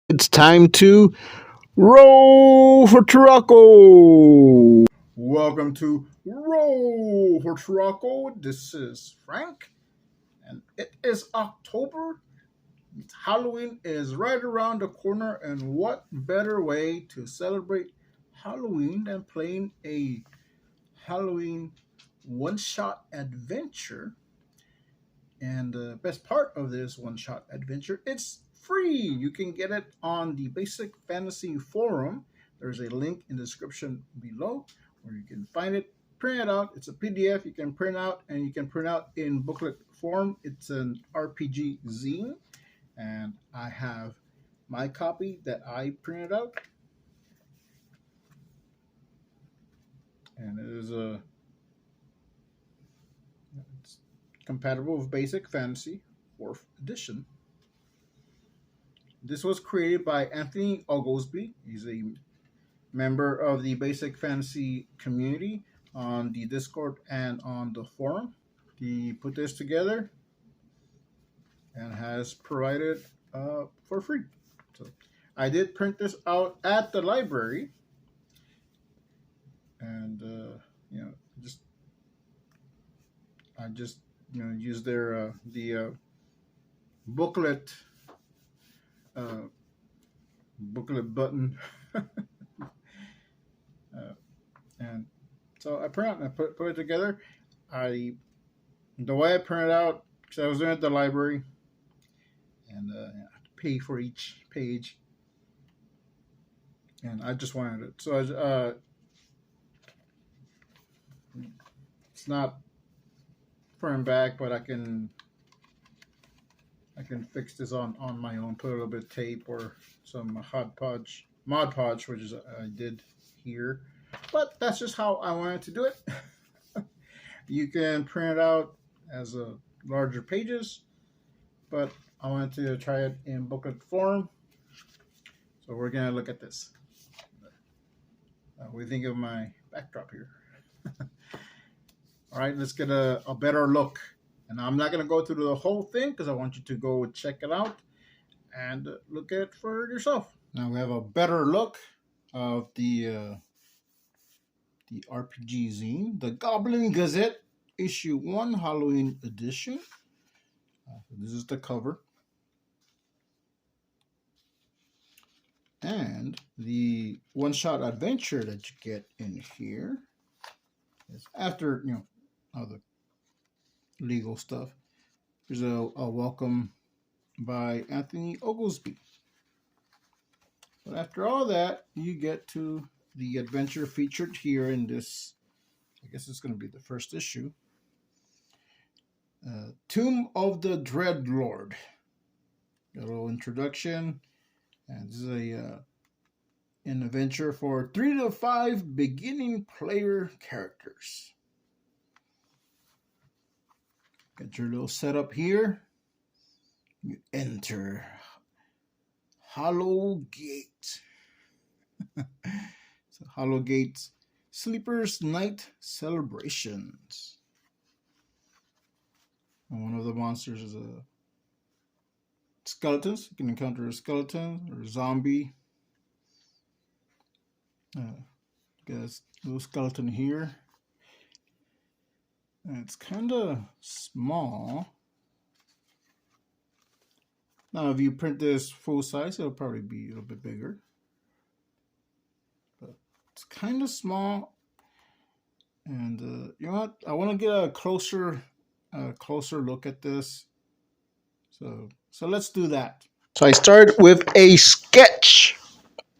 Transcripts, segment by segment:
It's time to roll for Turaco. Welcome to Roll for Turaco. This is Frank, and it is October. Halloween is right around the corner, and what better way to celebrate Halloween than playing a Halloween one-shot adventure? And the best part of this one shot adventure, it's free. You can get it on the Basic Fantasy Forum. There's a link in the description below where you can find it, print it out. It's a PDF you can print out, and you can print out in booklet form. It's an RPG zine, and I have my copy that I printed out. And it is it's compatible with Basic Fantasy 4th edition. This was created by Anthony Oglesby. He's a member of the Basic Fantasy community on the Discord and on the forum. He put this together and has provided for free. So I did print this out at the library, and I just used their the booklet booklet button. And so I print and I put it together. The way I printed out, because I was doing it at the library, and I have to pay for each page, and I just wanted it. So it's not front and back, but I can fix this on my own. Put a little bit of tape or some Mod Podge, which is I did here. But that's just how I wanted to do it. You can print it out as a larger pages, but I wanted to try it in booklet form. So we're gonna look at this. What do you think of my backdrop here? All right, let's get a better look. And I'm not gonna go through the whole thing because I want you to go check it out and look at it for yourself. Now we have a better look of the RPG zine, the Goblin Gazette, issue 1, Halloween edition. This is the cover. And the one-shot adventure that you get in here is after, all the legal stuff. There's a welcome by Anthony Oglesby. But after all that, you get to the adventure featured here in this, I guess it's going to be the first issue. Tomb of the Dreadlord. Got a little introduction. And this is an adventure for 3 to 5 beginning player characters. Got your little setup here. You enter Hollow Gate. So Hollow Gate's Sleeper's Night Celebrations. And one of the monsters is a skeletons. You can encounter a skeleton or a zombie. Got a little skeleton here. And it's kind of small. Now, if you print this full size, it'll probably be a little bit bigger. But it's kind of small. And you know what? I want to get a closer look at this. So let's do that. So I started with a sketch.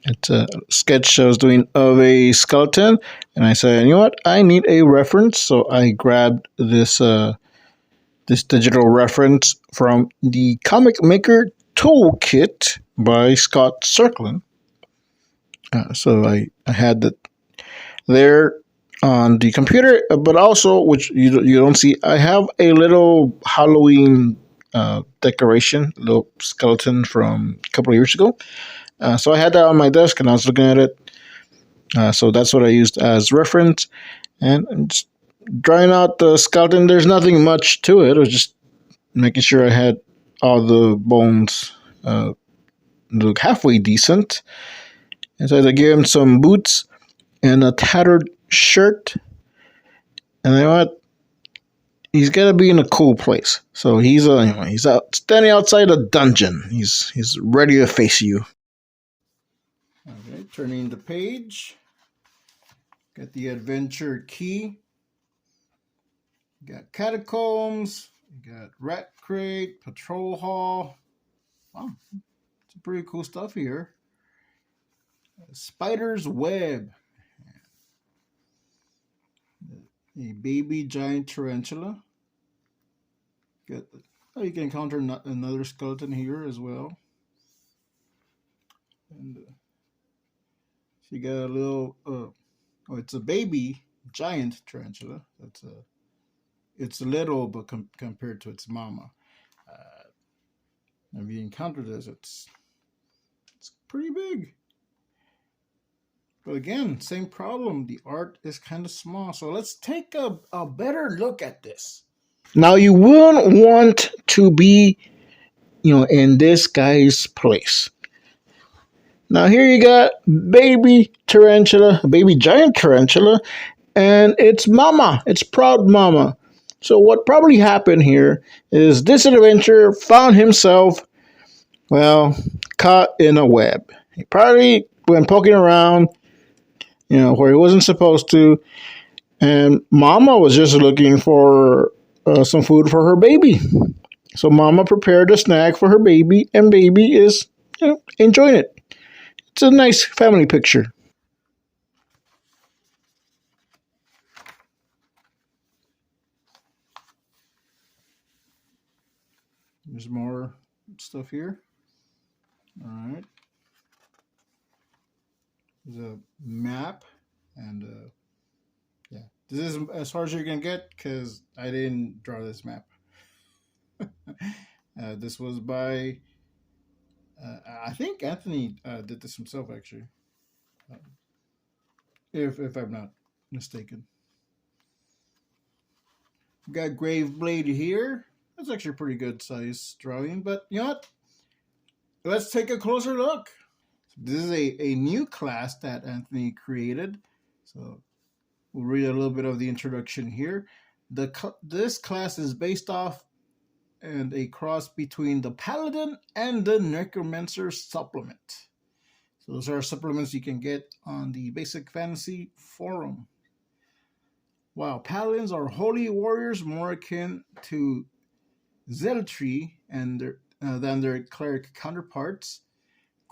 It's a sketch I was doing of a skeleton, and I said, you know what? I need a reference, so I grabbed this this digital reference from the Comic Maker Toolkit by Scott Circlin. So I had that there on the computer, but also, which you don't see, I have a little Halloween decoration, little skeleton from a couple of years ago. So I had that on my desk, and I was looking at it. So that's what I used as reference. And I'm just drawing out the skeleton. There's nothing much to it. It was just making sure I had all the bones look halfway decent. And so I give him some boots and a tattered shirt. And you know what? He's got to be in a cool place. So he's out standing outside a dungeon. He's ready to face you. Okay, turning the page. Got the adventure key. Got catacombs. Got rat crate, patrol hall. Wow, some pretty cool stuff here. Spider's web. A baby giant tarantula. Got, you can encounter another skeleton here as well. And she got a little. It's a baby giant tarantula. It's little, but compared to its mama. If you encounter this, it's pretty big. But again, same problem. The art is kind of small. So let's take a better look at this. Now you wouldn't want to be, in this guy's place. Now here you got baby tarantula, baby giant tarantula, and it's mama. It's proud mama. So what probably happened here is this adventurer found himself, caught in a web. He probably went poking around, where he wasn't supposed to, and mama was just looking for some food for her baby. So mama prepared a snack for her baby, and baby is enjoying it. It's a nice family picture. There's more stuff here. All right. There's a map, and this is as far as you're gonna get because I didn't draw this map. This was by, I think Anthony did this himself actually, if I'm not mistaken. We got Grave Blade here. That's actually a pretty good size drawing, but you know what? Let's take a closer look. This is a new class that Anthony created. So we'll read a little bit of the introduction here. This class is based off and a cross between the Paladin and the Necromancer supplement. So those are supplements you can get on the Basic Fantasy forum. Wow, Paladins are holy warriors more akin to zealotry than their cleric counterparts.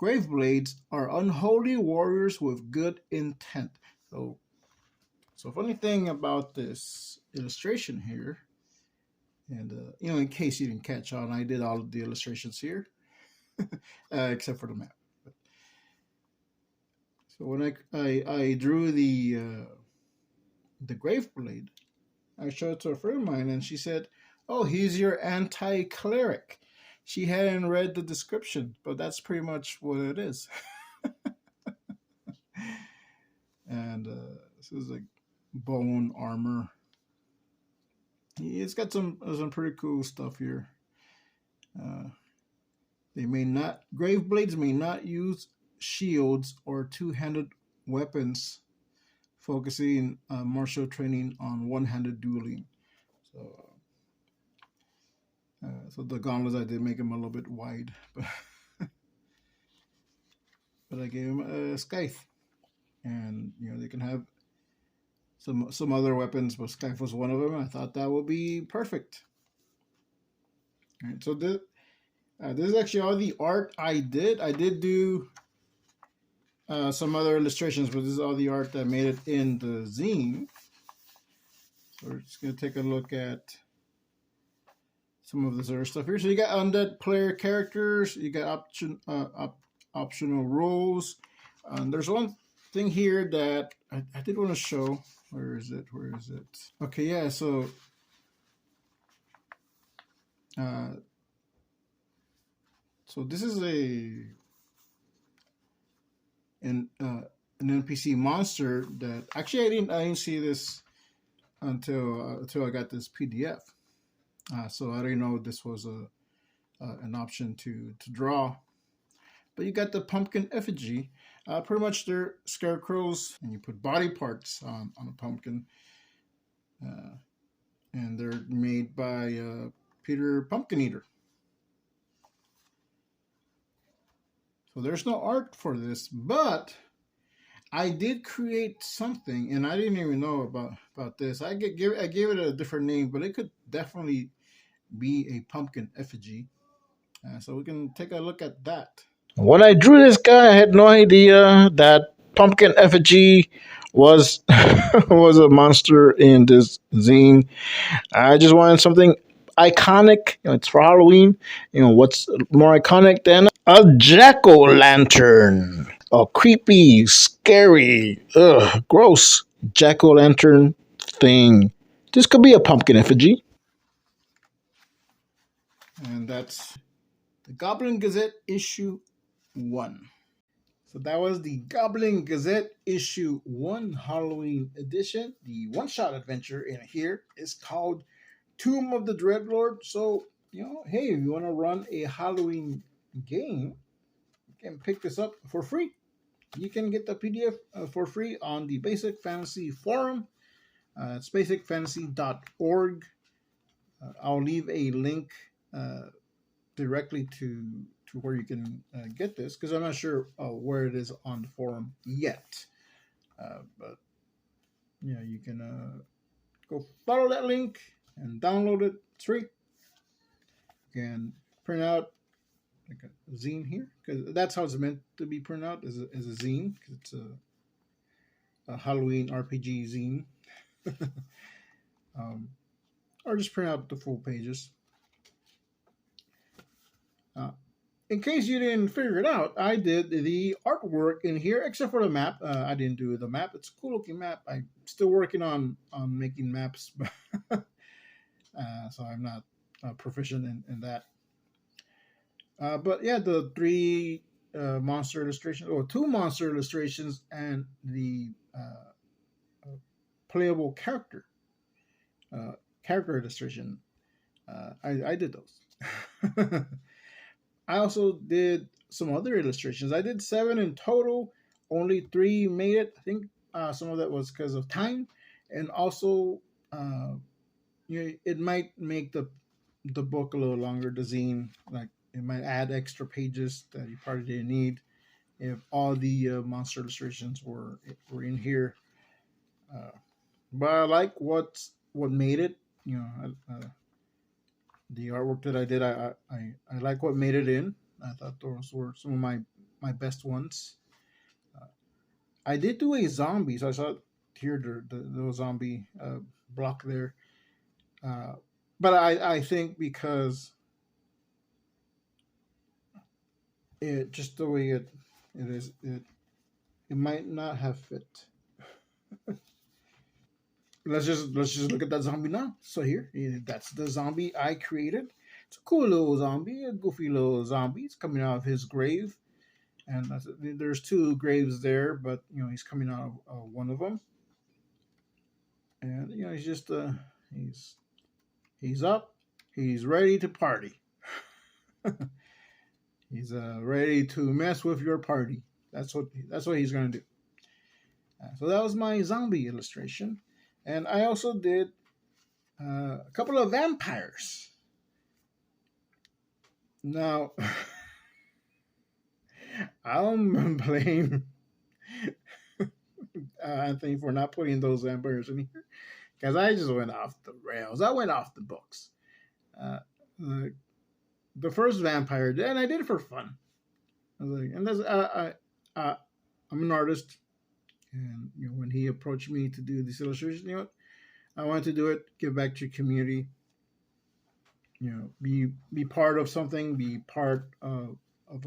Graveblades are unholy warriors with good intent. So funny thing about this illustration here, and in case you didn't catch on, I did all of the illustrations here, except for the map. So when I drew the Graveblade, I showed it to a friend of mine, and she said, "Oh, he's your anti-cleric." She hadn't read the description, but that's pretty much what it is. And this is like bone armor. It's got some pretty cool stuff here. Graveblades may not use shields or two-handed weapons, focusing martial training on one-handed dueling. So the gauntlets, I did make them a little bit wide, but I gave him a scythe, and they can have some other weapons, but scythe was one of them. I thought that would be perfect. All right, so this is actually all the art I did. I did do some other illustrations, but this is all the art that made it in the zine. So we're just gonna take a look at some of this other stuff here. So you got undead player characters, you got optional roles. There's one thing here that I did want to show. Where is it? Okay, yeah. So this is an NPC monster that actually I didn't see this until I got this PDF. So I didn't know this was an option to draw. But you got the pumpkin effigy. Pretty much they're scarecrows, and you put body parts on a pumpkin. Uh, and they're made by Peter Pumpkin Eater. So there's no art for this, but I did create something, and I didn't even know about this. I gave it a different name, but it could definitely be a pumpkin effigy. So we can take a look at that. When I drew this guy, I had no idea that pumpkin effigy was was a monster in this zine. I just wanted something iconic. It's for Halloween. What's more iconic than a jack o' lantern? A creepy, scary, gross jack o' lantern thing. This could be a pumpkin effigy. And that's the Goblin Gazette issue 1. So that was the Goblin Gazette issue 1 Halloween edition. The one-shot adventure in here is called Tomb of the Dreadlord. So, hey, if you want to run a Halloween game, you can pick this up for free. You can get the PDF for free on the Basic Fantasy forum. It's basicfantasy.org. I'll leave a link directly to where you can get this, because I'm not sure where it is on the forum yet. But you can go follow that link and download it. It's free. You can print out like a zine here, because that's how it's meant to be printed out, as a zine, because it's a Halloween RPG zine. Or just print out the full pages. In case you didn't figure it out, I did the artwork in here, except for the map. I didn't do the map. It's a cool looking map. I'm still working on making maps, so I'm not proficient in that. But yeah, the 3 monster illustrations, or 2 monster illustrations, and the playable character illustration. I did those. I also did some other illustrations. I did 7 in total. Only 3 made it. I think some of that was because of time, and also it might make the book a little longer. The zine, like, it might add extra pages that you probably didn't need if all the monster illustrations were in here. But I like what made it. The artwork that I did, I like what made it in. I thought those were some of my best ones. I did do a zombie, so I saw here the little zombie block there. But I think because it just the way it is, it might not have fit. Let's just look at that zombie now. So here, that's the zombie I created. It's a cool little zombie, a goofy little zombie. It's coming out of his grave, and there's 2 graves there, but he's coming out of one of them, and he's just he's up, he's ready to party. He's ready to mess with your party. That's what he's gonna do. So that was my zombie illustration, and I also did a couple of vampires. Now, I'll blame Anthony for not putting those vampires in here, because I just went off the rails. I went off the books. The first vampire, and I did it for fun. I was like, and that's I'm an artist, and when he approached me to do this illustration, I wanted to do it, give back to your community. Be part of something, be part of a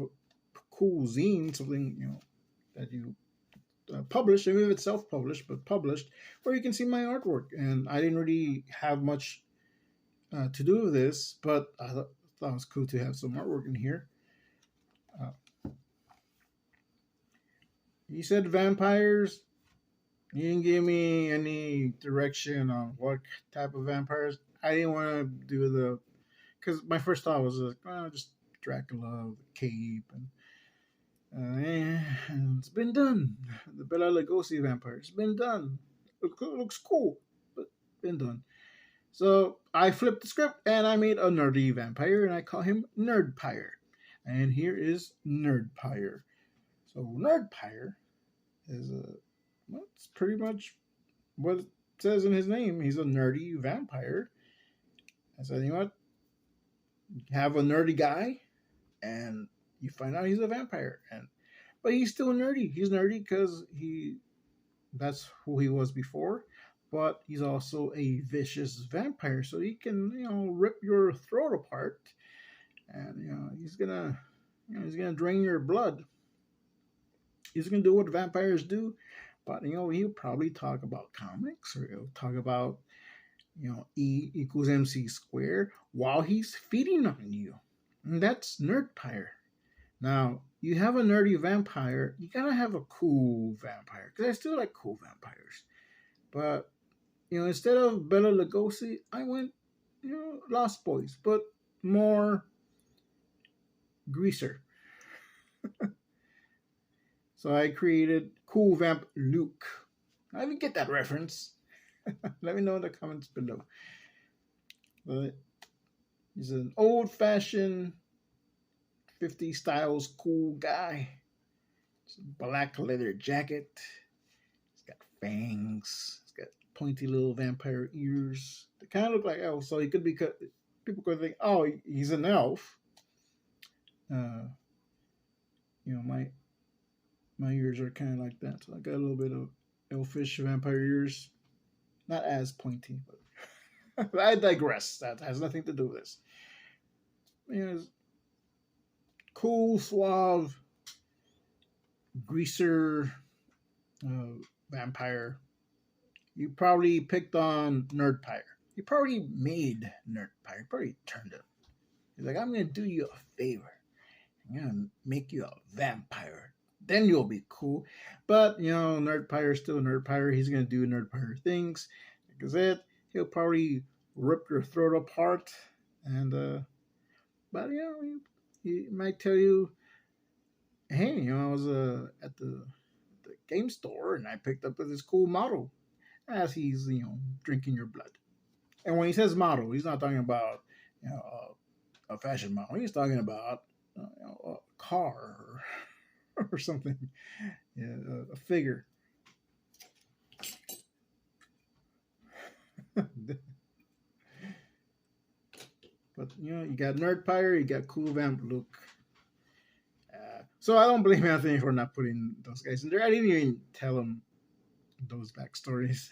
cool zine, something that you published, even if it's self-published, but published, where you can see my artwork. And I didn't really have much to do with this, but I thought it was cool to have some artwork in here. You said vampires. You didn't give me any direction on what type of vampires. I didn't want to do because my first thought was just Dracula, the cape, and And it's been done. The Bela Lugosi vampire. It's been done. Looks cool, but been done. So I flipped the script and I made a nerdy vampire and I call him Nerd Pire. And here is Nerd Pire. So Nerd Pire is well, it's pretty much what it says in his name. He's a nerdy vampire. I said, you know what? You have a nerdy guy, and you find out he's a vampire, but he's still nerdy. He's nerdy because that's who he was before, but he's also a vicious vampire, so he can rip your throat apart, and he's gonna drain your blood. He's gonna do what vampires do, but he'll probably talk about comics, or he'll talk about E equals MC squared while he's feeding on you. And that's Nerdpire. Now, you have a nerdy vampire, you gotta have a cool vampire, because I still like cool vampires. But, instead of Bela Lugosi, I went, Lost Boys, but more greaser. So I created Cool Vamp Luke. I didn't get that reference. Let me know in the comments below. But he's an old-fashioned 50 styles cool guy. It's a black leather jacket. He's got fangs. He's got pointy little vampire ears. They kind of look like elves, so he could be. People could think, oh, he's an elf. My ears are kind of like that, so I got a little bit of elfish vampire ears. Not as pointy, but I digress. That has nothing to do with this. Cool, suave, greaser vampire. You probably picked on Nerdpire. You probably made Nerdpire. You probably turned him. He's like, I'm going to do you a favor. I'm going to make you a vampire. Then you'll be cool. But, Nerdpire is still Nerdpire. He's going to do Nerdpire things. Gazette, he'll probably rip your throat apart. But, he might tell you, hey, I was at the game store and I picked up this cool model as he's, drinking your blood. And when he says model, he's not talking about, a fashion model. He's talking about, a car or something, a figure. But you got Nerdpire, you got Cool Vamp Luke. So I don't blame Anthony for not putting those guys in there. I didn't even tell him those backstories.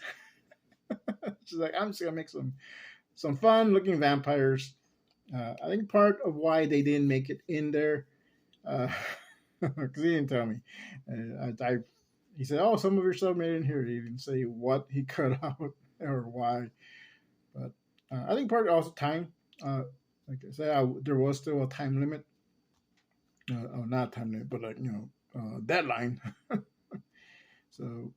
She's like, I'm just gonna make some fun looking vampires. I think part of why they didn't make it in there, because he didn't tell me. He said, "Oh, some of your stuff made it in here." He didn't say what he cut out or why. But I think part also time. Like I said, there was still a time limit. Not time limit, but deadline. So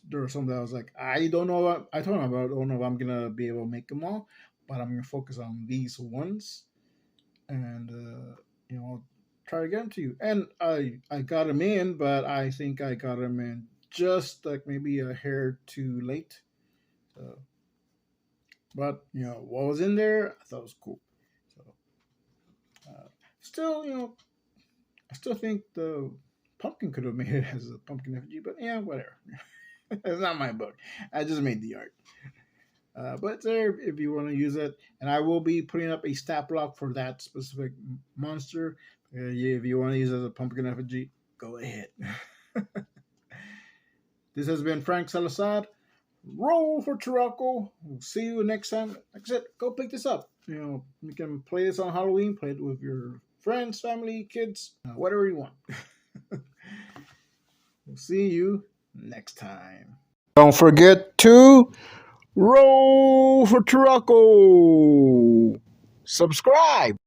there were some that I was like, I don't know. I told him about. I don't know if I'm gonna be able to make them all, but I'm gonna focus on these ones, and try to get them to you. And I got them in, but I think I got them in just like maybe a hair too late. So, but what was in there, I thought was cool. So still, I still think the pumpkin could have made it as a pumpkin effigy, but whatever. It's not my book. I just made the art. But it's there if you want to use it. And I will be putting up a stat block for that specific monster. If you want to use it as a pumpkin effigy, go ahead. This has been Frank Salazar. Roll for Chiraco. We'll see you next time. Like I said, go pick this up. You can play this on Halloween. Play it with your friends, family, kids, whatever you want. We'll see you next time. Don't forget to roll for Chiraco. Subscribe.